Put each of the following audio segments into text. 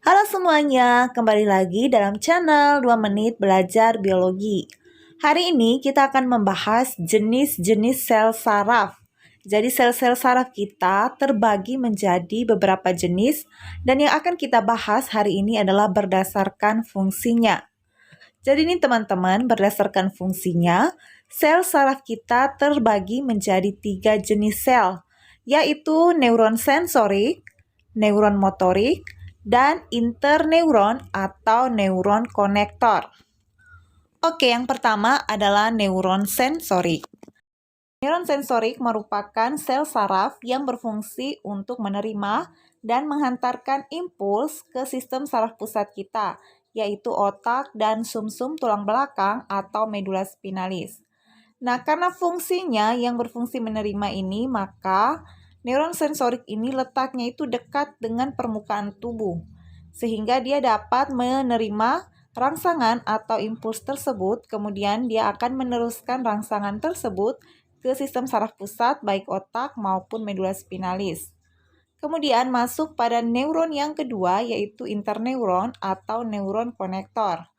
Halo semuanya, kembali lagi dalam channel 2 Menit Belajar Biologi. Hari ini kita akan membahas jenis-jenis sel saraf. Jadi sel-sel saraf kita terbagi menjadi beberapa jenis dan yang akan kita bahas hari ini adalah berdasarkan fungsinya. Jadi ini teman-teman, berdasarkan fungsinya, sel saraf kita terbagi menjadi 3 jenis sel, yaitu neuron sensorik, neuron motorik, dan interneuron atau neuron konektor. Oke, yang pertama adalah neuron sensorik. Neuron sensorik merupakan sel saraf yang berfungsi untuk menerima dan menghantarkan impuls ke sistem saraf pusat kita, yaitu otak dan sumsum tulang belakang atau medula spinalis. Nah, karena fungsinya yang berfungsi menerima ini, maka neuron sensorik ini letaknya itu dekat dengan permukaan tubuh, sehingga dia dapat menerima rangsangan atau impuls tersebut, kemudian dia akan meneruskan rangsangan tersebut ke sistem saraf pusat, baik otak maupun medula spinalis. Kemudian masuk pada neuron yang kedua, yaitu interneuron atau neuron konektor.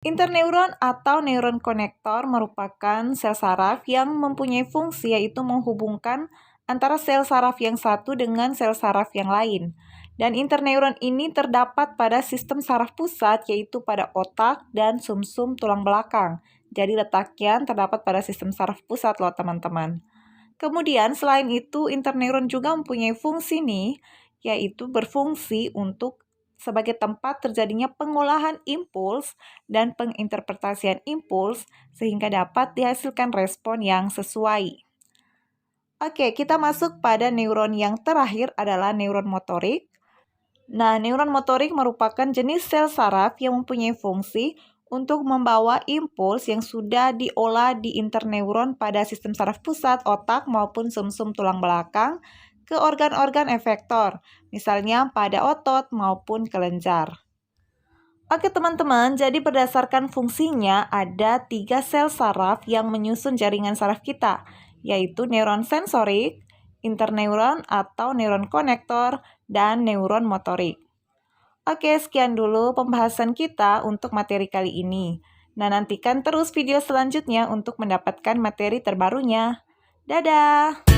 Interneuron atau neuron konektor merupakan sel saraf yang mempunyai fungsi yaitu menghubungkan antara sel saraf yang satu dengan sel saraf yang lain. Dan interneuron ini terdapat pada sistem saraf pusat yaitu pada otak dan sumsum tulang belakang. Jadi letaknya terdapat pada sistem saraf pusat loh teman-teman. Kemudian selain itu interneuron juga mempunyai fungsi nih, yaitu berfungsi untuk sebagai tempat terjadinya pengolahan impuls dan penginterpretasian impuls sehingga dapat dihasilkan respon yang sesuai. Oke, kita masuk pada neuron yang terakhir adalah neuron motorik. Nah, neuron motorik merupakan jenis sel saraf yang mempunyai fungsi untuk membawa impuls yang sudah diolah di interneuron pada sistem saraf pusat, otak, maupun sumsum tulang belakang ke organ-organ efektor, misalnya pada otot maupun kelenjar. Oke teman-teman, jadi berdasarkan fungsinya ada 3 sel saraf yang menyusun jaringan saraf kita, yaitu neuron sensorik, interneuron atau neuron konektor, dan neuron motorik. Oke, sekian dulu pembahasan kita untuk materi kali ini. Nah, nantikan terus video selanjutnya untuk mendapatkan materi terbarunya. Dadah!